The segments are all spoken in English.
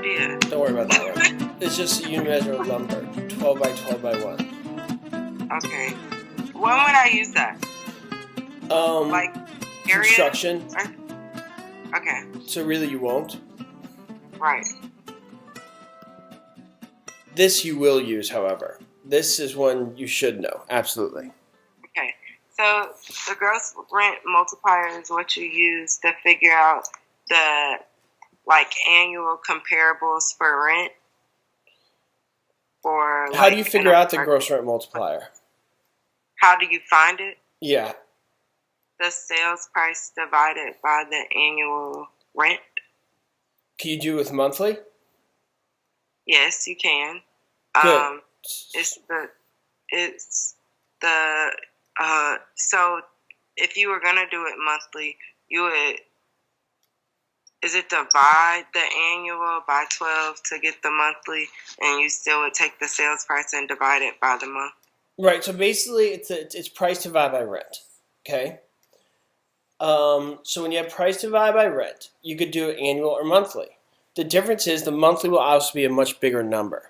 idea. Don't worry about that one. It's just a unit measure of lumber, 12 by 12 by 1. Okay. When would I use that? Like area? Construction. Okay. So really you won't? Right. This you will use, however. This is one you should know. Absolutely. Okay. So the gross rent multiplier is what you use to figure out the annual comparables for rent. Or how do you figure out the gross rent multiplier? How do you find it? Yeah. The sales price divided by the annual rent. Can you do it with monthly? Yes, you can. Good. So if you were gonna do it monthly, you would. Is it divide the annual by 12 to get the monthly, and you still would take the sales price and divide it by the month? Right. So basically, it's price divided by rent. Okay. So when you have price divided by rent, you could do it annual or monthly. The difference is the monthly will obviously be a much bigger number.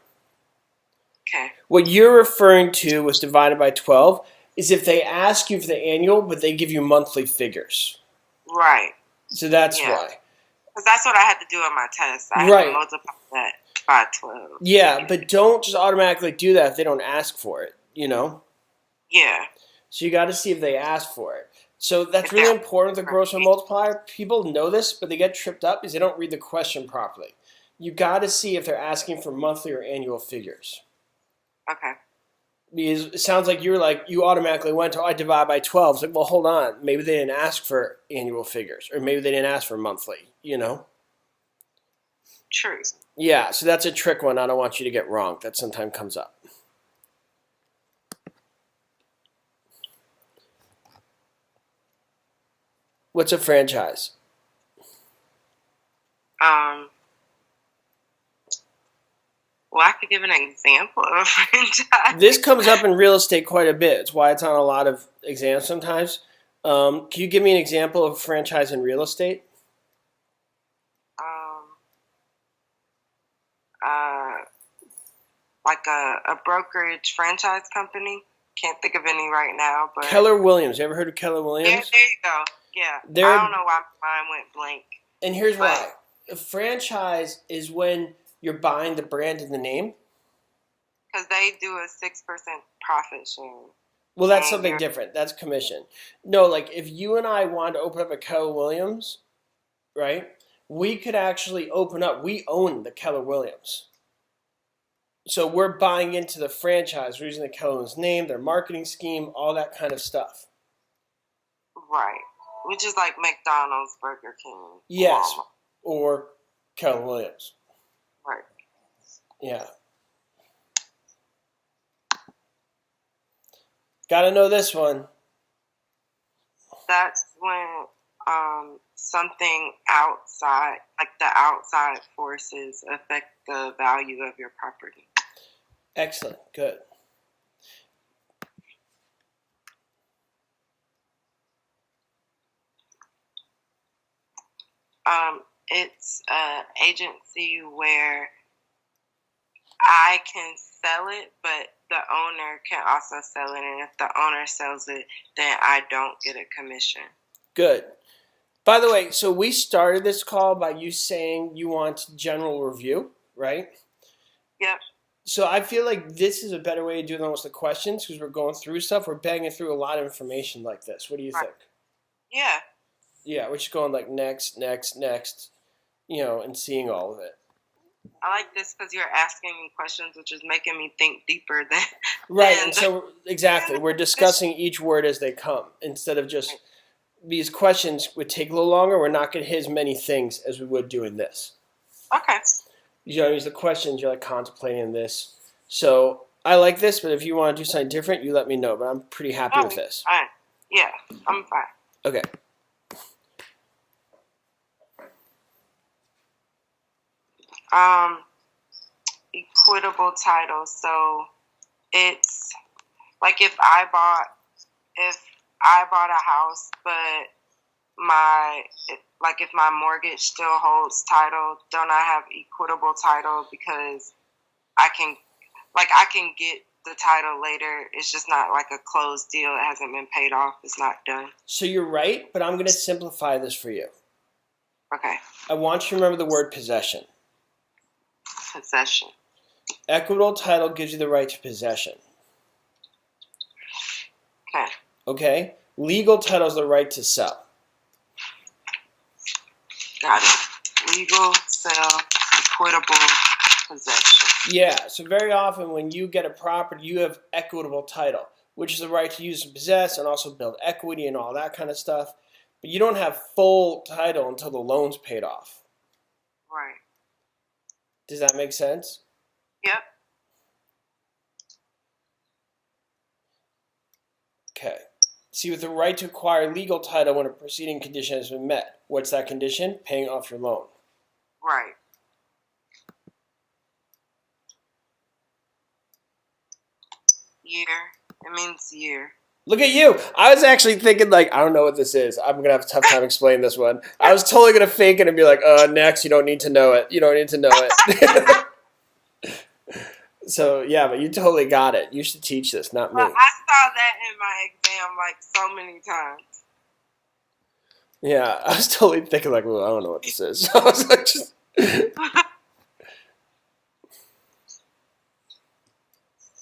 Okay. What you're referring to with divided by 12 is if they ask you for the annual, but they give you monthly figures. Right. So that's why. Because that's what I had to do on my test. I had to multiply that by 12. Yeah, but don't just automatically do that if they don't ask for it, you know? Yeah. So you got to see if they ask for it. So that's really important with the gross rent multiplier. People know this, but they get tripped up because they don't read the question properly. You got to see if they're asking for monthly or annual figures. Okay. Because it sounds like you automatically went to, I divide by 12. It's like, well, hold on. Maybe they didn't ask for annual figures, or maybe they didn't ask for monthly, you know? True. Yeah, so that's a trick one I don't want you to get wrong. That sometimes comes up. What's a franchise? Well, I could give an example of a franchise. This comes up in real estate quite a bit. It's why it's on a lot of exams sometimes. Can you give me an example of a franchise in real estate? Like a brokerage franchise company. Can't think of any right now, but Keller Williams. You ever heard of Keller Williams? Yeah, there you go. Yeah. I don't know why mine went blank. And here's why. A franchise is when you're buying the brand and the name. Because they do a 6% profit share. Well, that's something different. That's commission. No, like if you and I wanted to open up a Keller Williams, right? We could actually open up. We own the Keller Williams. So we're buying into the franchise. We're using the Keller Williams name, their marketing scheme, all that kind of stuff. Right. Which is like McDonald's, Burger King. Yes. Walmart. Or Keller Williams. Right. Yeah. Gotta know this one. That's when something outside, like the outside forces, affect the value of your property. Excellent. Good. It's an agency where I can sell it, but the owner can also sell it. And if the owner sells it, then I don't get a commission. Good. By the way, so we started this call by you saying you want general review, right? Yep. So I feel like this is a better way to do than almost the questions because we're going through stuff. We're banging through a lot of information like this. What do you think? Yeah. Yeah, we're just going like next, you know, and seeing all of it. I like this because you're asking me questions, which is making me think deeper than... Right, and so exactly. We're discussing each word as they come instead of just... These questions would take a little longer. We're not going to hit as many things as we would doing this. Okay. You know, use the questions, you're like contemplating this. So I like this, but if you want to do something different, you let me know. But I'm pretty happy with this. Fine. Yeah, I'm fine. Okay. Equitable title. So it's like if I bought a house, but like if my mortgage still holds title, don't I have equitable title because I can get the title later. It's just not like a closed deal. It hasn't been paid off. It's not done. So you're right, but I'm going to simplify this for you. Okay. I want you to remember the word possession. Possession. Equitable title gives you the right to possession. Okay. Okay? Legal title is the right to sell. Got it. Legal, sell, equitable, possession. Yeah, so very often when you get a property, you have equitable title, which is the right to use and possess and also build equity and all that kind of stuff. But you don't have full title until the loan's paid off. Right. Does that make sense? Yep. Okay. See, with the right to acquire legal title when a preceding condition has been met. What's that condition? Paying off your loan. Right. Year. It means year. Look at you. I was actually thinking, like, I don't know what this is. I'm going to have a tough time explaining this one. I was totally going to fake it and be like, next, you don't need to know it. You don't need to know it. So, yeah, but you totally got it. You should teach this, not me. Well, I saw that in my exam like so many times. Yeah, I was totally thinking, like, well, I don't know what this is. So I was like, just...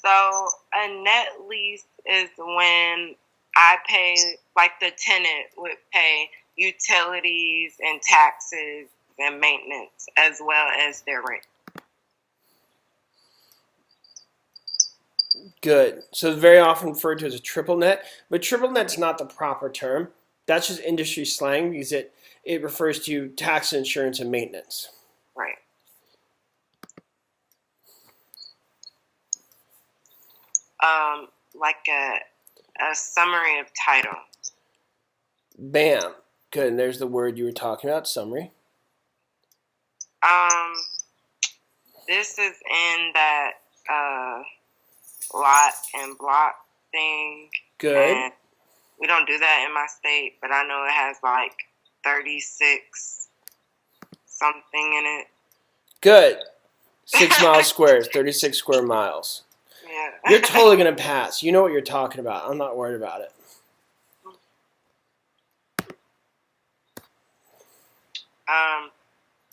So a net lease is when I pay, like the tenant would pay utilities and taxes and maintenance as well as their rent. Good. So it's very often referred to as a triple net, but triple net's not the proper term. That's just industry slang because it refers to tax, insurance, and maintenance. Right. Like a summary of title. Bam. Good. And there's the word you were talking about, summary. This is in that lot and block thing. Good. And we don't do that in my state, but I know it has like 36 something in it. Good. 6 miles squares, 36 square miles. Yeah. You're totally going to pass. You know what you're talking about. I'm not worried about it.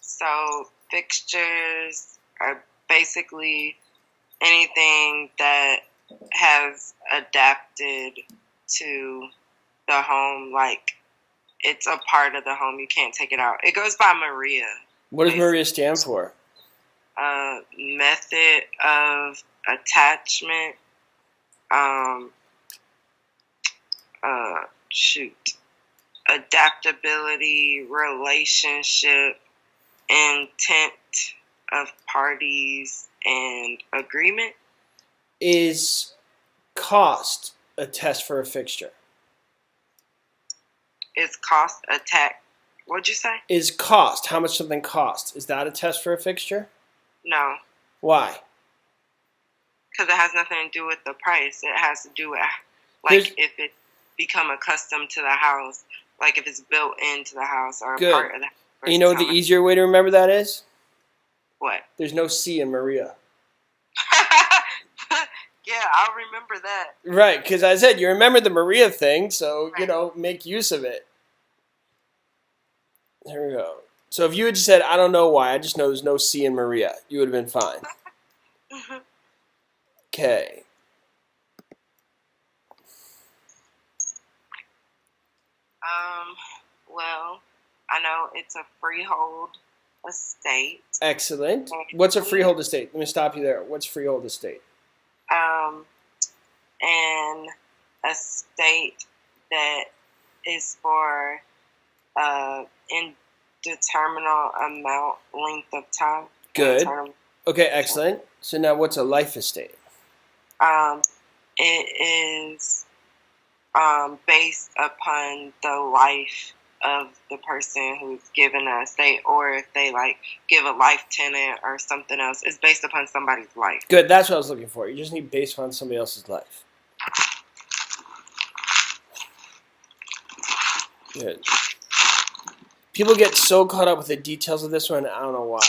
So fixtures are basically anything that has adapted to the home, like it's a part of the home. You can't take it out. It goes by Maria. What does Maria stand for? Method of attachment. Adaptability, relationship, intent of parties, and agreement. Is cost a test for a fixture? Is cost a test? What'd you say? Is cost, how much something costs, is that a test for a fixture? No. Why? Because it has nothing to do with the price. It has to do with, like, if it become accustomed to the house, like if it's built into the house or a part of the house. And you know what the easier way to remember that is? What? There's no C in Maria. Yeah, I'll remember that. Right, because I said you remember the Maria thing, so, you know, make use of it. There we go. So if you had said, I don't know why, I just know there's no C in Maria, you would have been fine. Okay. Well, I know it's a freehold estate. Excellent. What's a freehold estate? Let me stop you there. What's freehold estate? An estate that is for indeterminate amount, length of time. Good. Okay, excellent. So now what's a life estate? It is based upon the life of the person who's given an estate, or if they like give a life tenant or something else. It's based upon somebody's life. Good, that's what I was looking for. You just need based on somebody else's life. Good. People get so caught up with the details of this one, I don't know why.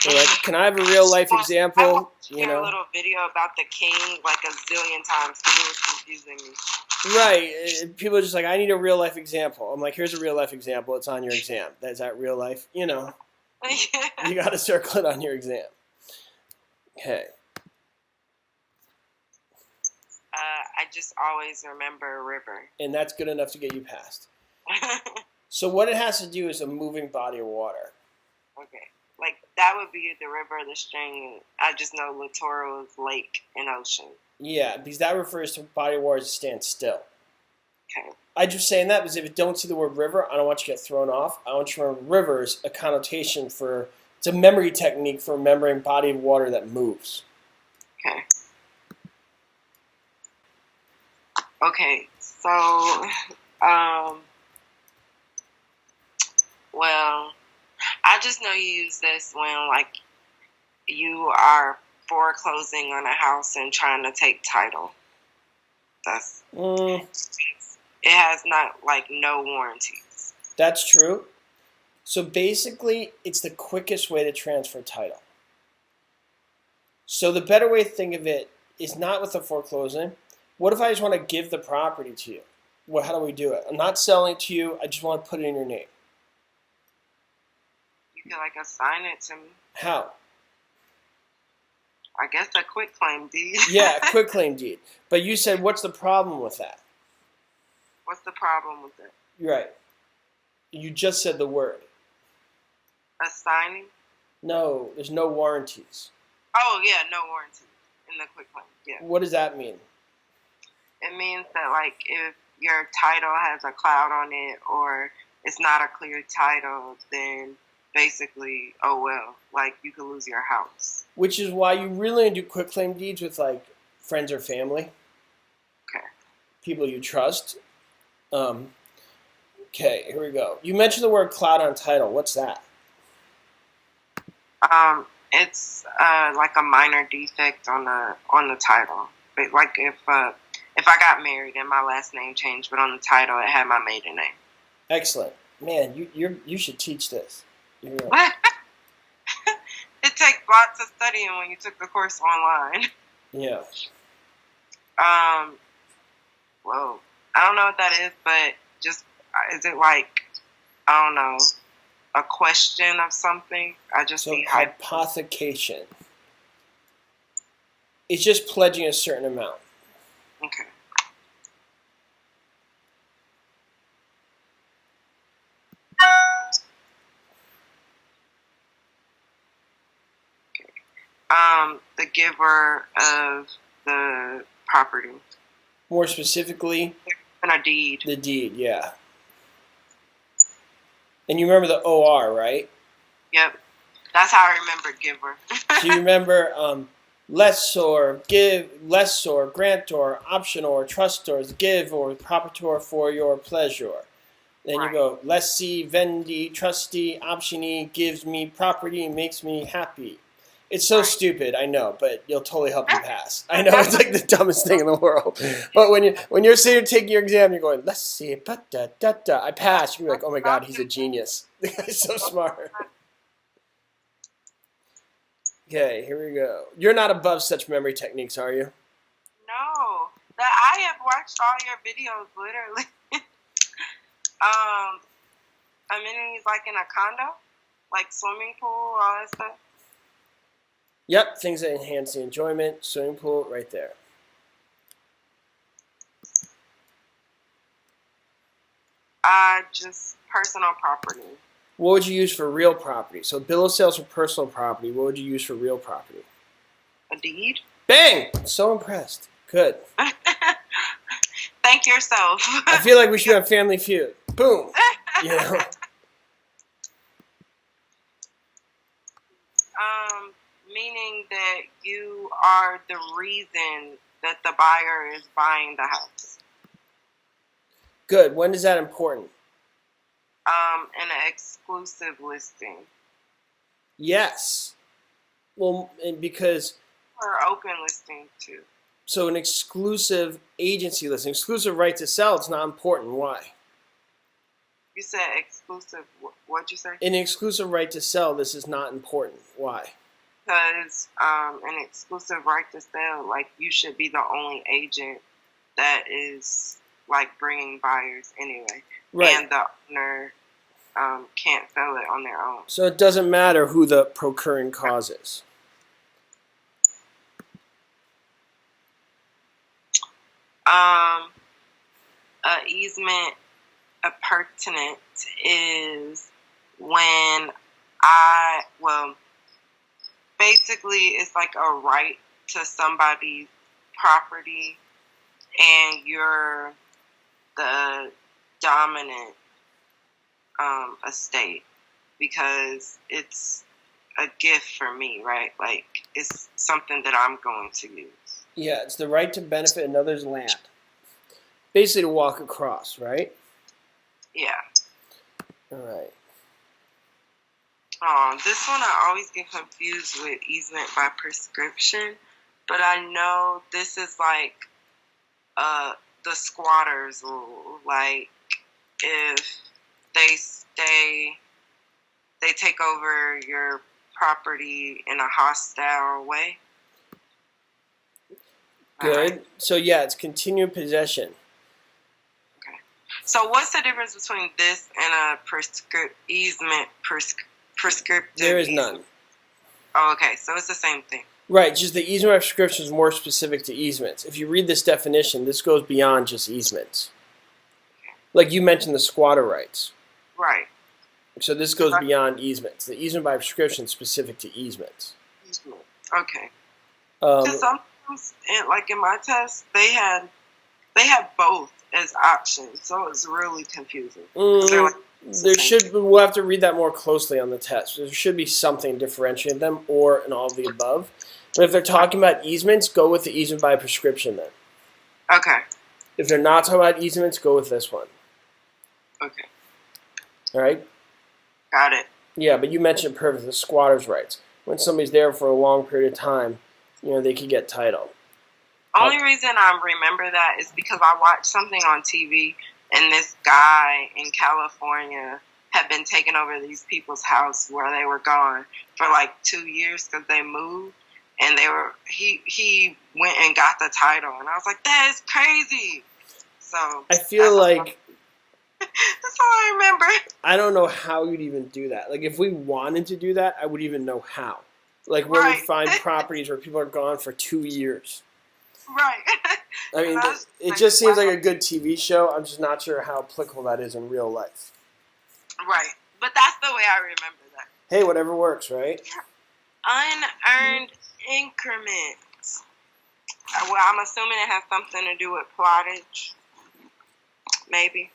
They're like, can I have a real life example? I watched a little video about the king like a zillion times because it was confusing me. Right. People are just like, I need a real life example. I'm like, here's a real life example. It's on your exam. Is that real life? You know. Yeah. You got to circle it on your exam. Okay. I just always remember a river. And that's good enough to get you passed. So what it has to do is a moving body of water. Okay. Like, that would be the river, the stream. I just know littoral is lake and ocean. Yeah, because that refers to a body of water that stands still. Okay. I'm just saying that because if you don't see the word river, I don't want you to get thrown off. I want you to remember rivers, a connotation for, it's a memory technique for remembering body of water that moves. Okay. Okay, so, well, I just know you use this when, like, you are foreclosing on a house and trying to take title. That's, it has not, like, no warranties. That's true. So basically, it's the quickest way to transfer title. So the better way to think of it is not with the foreclosing. What if I just want to give the property to you? Well, how do we do it? I'm not selling it to you. I just want to put it in your name. You can, like, assign it to me. How? I guess a quitclaim deed. Yeah, a quitclaim deed. But you said, what's the problem with that? What's the problem with it? You're right. You just said the word. Assigning? No, there's no warranties. Oh, yeah, no warranty in the quitclaim. Yeah. What does that mean? It means that, like, if your title has a cloud on it or it's not a clear title, then basically, oh well, like, you could lose your house. Which is why you really do quitclaim deeds with, like, friends or family. Okay. People you trust. Okay, here we go. You mentioned the word cloud on title. What's that? It's like a minor defect on the title. But, like, if I got married and my last name changed, but on the title it had my maiden name. Excellent, man. You should teach this. It takes lots of studying when you took the course online. Yeah. Well, I don't know what that is, but just is it like, I don't know, a question of something? I just see hypothecation. It's just pledging a certain amount. Okay. The giver of the property. More specifically? And a deed. The deed, yeah. And you remember the OR, right? Yep. That's how I remember giver. So you remember lessor, give, lessor, grantor, optionor, trustor, give, or propertor for your pleasure. Then you go, lessee, vendee, trustee, optionee, gives me property, makes me happy. It's so stupid, I know, but you'll totally help you pass. I know it's like the dumbest thing in the world. But when you're sitting here taking your exam, you're going, let's see, da-da-da-da. I passed. You're like, oh my God, he's a genius. The guy's so smart. Okay, here we go. You're not above such memory techniques, are you? No. I have watched all your videos, literally. I mean, he's like in a condo, like swimming pool, all that stuff. Yep, things that enhance the enjoyment, swimming pool, right there. Just personal property. What would you use for real property? So bill of sales for personal property. What would you use for real property? A deed. Bang! I'm so impressed. Good. Thank yourself. I feel like we should have Family Feud. Boom. You know. Meaning that you are the reason that the buyer is buying the house. Good. When is that important? In an exclusive listing. Yes. Well, and because... Or open listing, too. So an exclusive agency listing, exclusive right to sell, it's not important. Why? You said exclusive. What'd you say? An exclusive right to sell. This is not important. Why? Because an exclusive right to sell, like, you should be the only agent that is, like, bringing buyers anyway. Right. And the owner can't sell it on their own. So it doesn't matter who the procuring cause is. Easement appurtenant is when basically it's like a right to somebody's property and you're the dominant estate because it's a gift for me, right? Like, it's something that I'm going to use. Yeah, it's the right to benefit another's land. Basically to walk across, right? Yeah. All right. This one I always get confused with easement by prescription, but I know this is like the squatters rule. Like, if they take over your property in a hostile way. Good. So yeah, it's continued possession. Okay. So what's the difference between this and a prescriptive easement? There is none. Oh, okay. So it's the same thing. Right. Just the easement by prescription is more specific to easements. If you read this definition, this goes beyond just easements. Okay. Like you mentioned, the squatter rights. Right. So this goes beyond easements. The easement by prescription is specific to easements. Okay. Because sometimes, like in my test, they had both as options, so it's really confusing. We'll have to read that more closely on the test. There should be something differentiating them, or in all of the above. But if they're talking about easements, go with the easement by prescription then. Okay. If they're not talking about easements, go with this one. Okay. All right? Got it. Yeah, but you mentioned perfect, the squatter's rights. When somebody's there for a long period of time, they could get title. Only reason I remember that is because I watched something on TV, and this guy in California had been taking over these people's house where they were gone for like 2 years because they moved, and he went and got the title, and I was like, that is crazy. So I feel like that's all I remember. I don't know how you'd even do that. Like, if we wanted to do that, I would even know how. Like, where we find properties where people are gone for 2 years. Right. I mean, it just seems like a good TV show. I'm just not sure how applicable that is in real life. Right. But that's the way I remember that. Hey, whatever works, right? Unearned increment. Well, I'm assuming it has something to do with plottage. Maybe.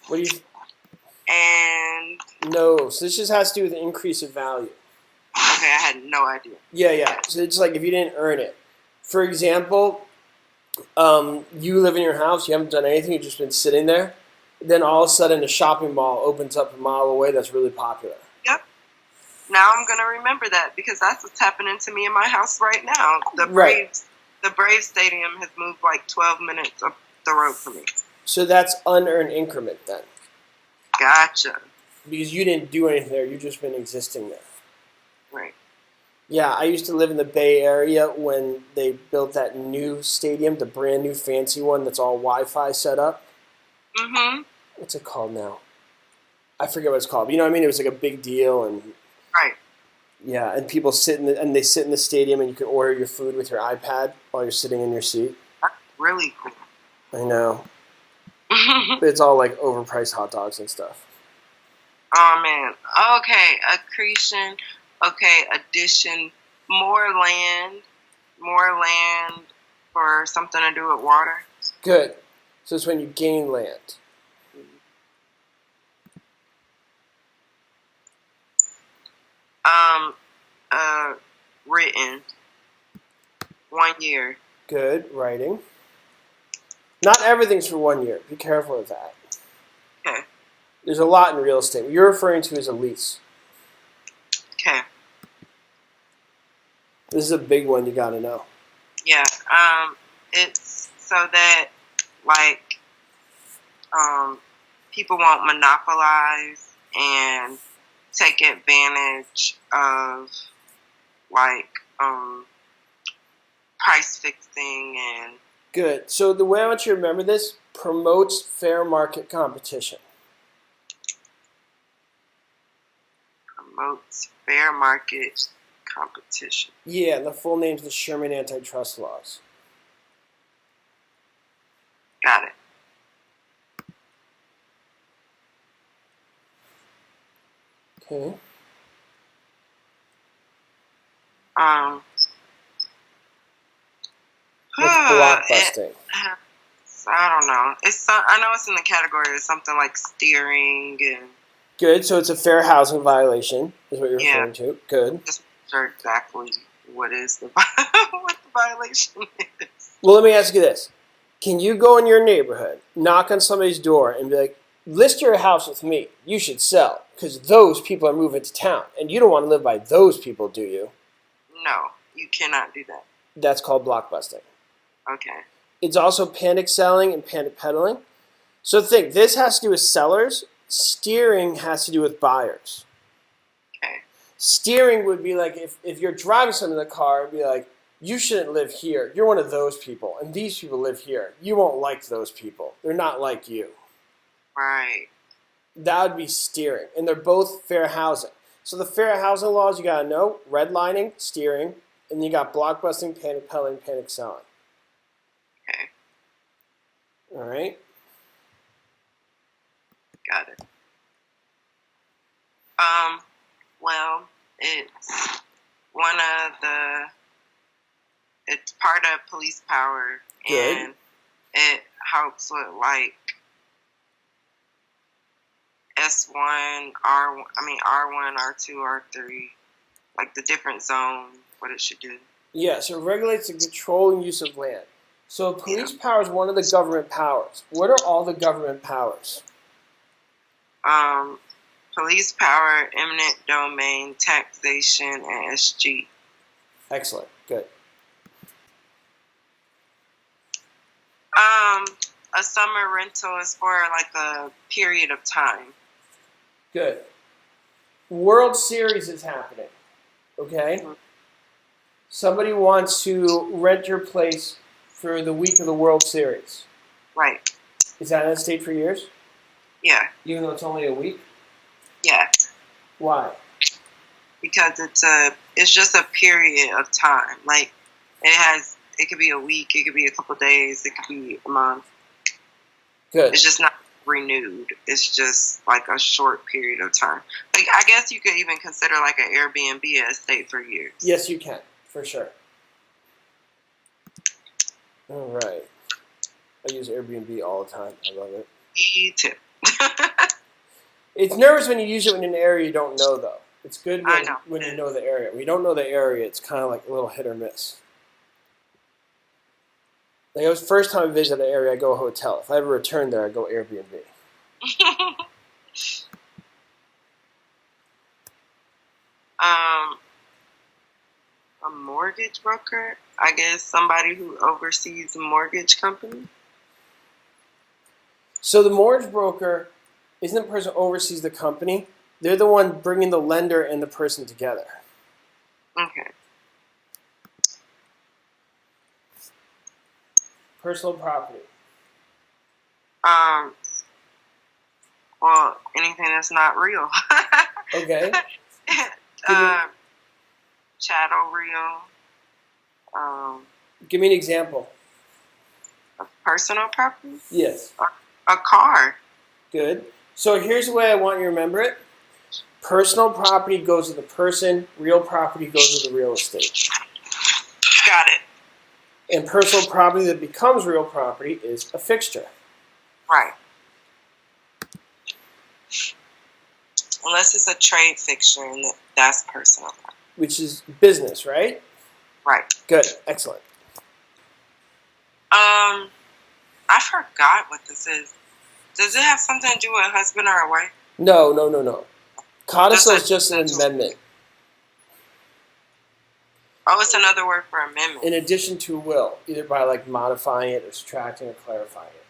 What do you... And... No, so this just has to do with the increase of value. Okay, I had no idea. Yeah. So it's like if you didn't earn it. For example, you live in your house, you haven't done anything, you've just been sitting there. Then all of a sudden a shopping mall opens up a mile away that's really popular. Yep. Now I'm going to remember that because that's what's happening to me in my house right now. The Braves Stadium has moved like 12 minutes up the road from me. So that's unearned increment then. Gotcha. Because you didn't do anything there, you've just been existing there. Right. Yeah, I used to live in the Bay Area when they built that new stadium, the brand new fancy one that's all Wi-Fi set up. Mm-hmm. What's it called now? I forget what it's called. But you know what I mean? It was like a big deal. And right. Yeah, and people sit in the stadium and you can order your food with your iPad while you're sitting in your seat. That's really cool. I know. But it's all like overpriced hot dogs and stuff. Oh, man. Okay, accretion. Okay, addition. More land for something to do with water. Good. So it's when you gain land. Written. 1 year. Good. Writing. Not everything's for 1 year. Be careful with that. Okay. There's a lot in real estate. What you're referring to is a lease. Okay. This is a big one you gotta know. Yeah. It's so that, like, people won't monopolize and take advantage of like price fixing and. Good. So the way I want you to remember this, promotes fair market competition. Promotes fair market competition. Yeah, the full name's the Sherman Antitrust Laws. Got it. Okay. What's blockbusting? I don't know. I know it's in the category of something like steering and. Good. So it's a fair housing violation, is what you're referring to. Good. Just sure exactly what is the what the violation is. Well, let me ask you this: can you go in your neighborhood, knock on somebody's door, and be like, "List your house with me. You should sell because those people are moving to town, and you don't want to live by those people, do you?" No, you cannot do that. That's called blockbusting. Okay. It's also panic selling and panic peddling. So think, this has to do with sellers. Steering has to do with buyers. Okay. Steering would be like if you're driving someone in the car, it'd be like, you shouldn't live here. You're one of those people, and these people live here. You won't like those people. They're not like you. Right. That would be steering, and they're both fair housing. So the fair housing laws, you got to know, redlining, steering, and you got blockbusting, panic peddling, panic selling. Okay. All right. Got it. Well, it's one of the. It's part of police power, Good. And it helps with like S1, R1, R2, R3, like the different zones, what it should do. Yeah, so it regulates the control and use of land. So police power is one of the government powers. What are all the government powers? Police power, eminent domain, taxation, and SG. Excellent. Good. A summer rental is for like a period of time. Good. World Series is happening. Okay? Mm-hmm. Somebody wants to rent your place for the week of the World Series. Right. Is that in the state for years? Yeah. Even though it's only a week? Yeah. Why? Because it's just a period of time. Like it could be a week, it could be a couple of days, it could be a month. Good. It's just not renewed. It's just like a short period of time. Like I guess you could even consider like an Airbnb a state for years. Yes, you can, for sure. All right. I use Airbnb all the time. I love it. Me too. It's nervous when you use it in an area you don't know, though. It's good when you know the area. When you don't know the area, it's kind of like a little hit or miss. Like, it was the first time I visited an area, I go hotel. If I ever return there, I go Airbnb. A mortgage broker? I guess somebody who oversees a mortgage company? So the mortgage broker isn't the person who oversees the company. They're the one bringing the lender and the person together. Okay. Personal property. Well, anything that's not real. Okay. Chattel real. Give me an example. A personal property? Yes. A car. Good. So here's the way I want you to remember it. Personal property goes to the person. Real property goes to the real estate. Got it. And personal property that becomes real property is a fixture. Right. Unless it's a trade fixture, and that's personal. Which is business, right? Right. Good. Excellent. I forgot what this is. Does it have something to do with a husband or a wife? No. Codicil is just an amendment. Oh, it's another word for amendment. In addition to a will, either by like modifying it or subtracting or clarifying it.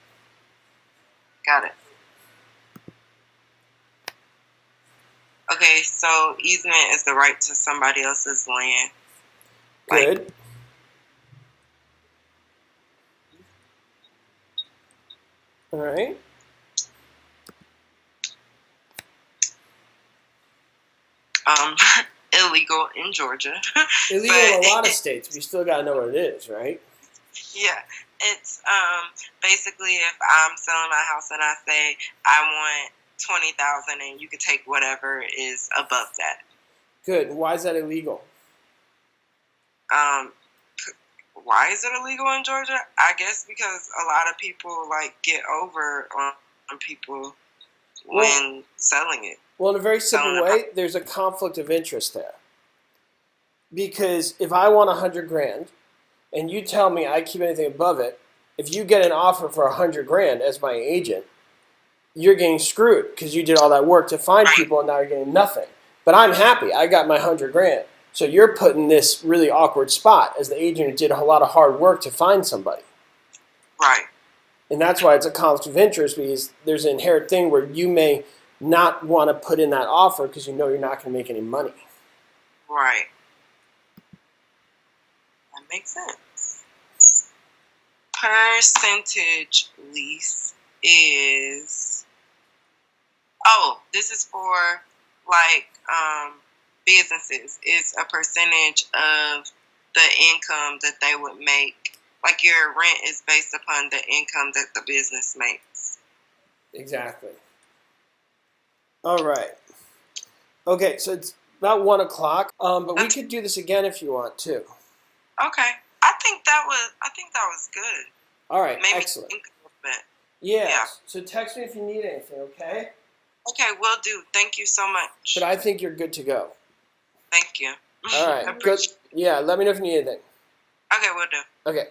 Got it. Okay, so easement is the right to somebody else's land. Good. All right. Illegal in Georgia. Illegal in a lot of states, but you still got to know what it is, right? Yeah, it's basically if I'm selling my house and I say I want 20,000 and you can take whatever is above that. Good. Why is that illegal? Why is it illegal in Georgia? I guess because a lot of people like get over on people when selling it. Well, in a very simple way, there's a conflict of interest there. Because if I want 100 grand and you tell me I keep anything above it, if you get an offer for 100 grand as my agent, you're getting screwed because you did all that work to find people and now you're getting nothing. But I'm happy. I got my 100 grand. So you're put in this really awkward spot as the agent who did a lot of hard work to find somebody. Right. And that's why it's a conflict of interest, because there's an inherent thing where you may not want to put in that offer because you know you're not going to make any money. Right. That makes sense. Percentage lease is... Oh, this is for, like, businesses. It's a percentage of the income that they would make. Like, your rent is based upon the income that the business makes. Exactly. All right. Okay, so it's about 1 o'clock, but we could do this again if you want to. Okay. I think that was good. All right, Maybe excellent. think a little bit. Yeah. So text me if you need anything, okay? Okay, will do. Thank you so much. But I think you're good to go. Thank you. All right. Good. Yeah, let me know if you need anything. Okay, will do. Okay.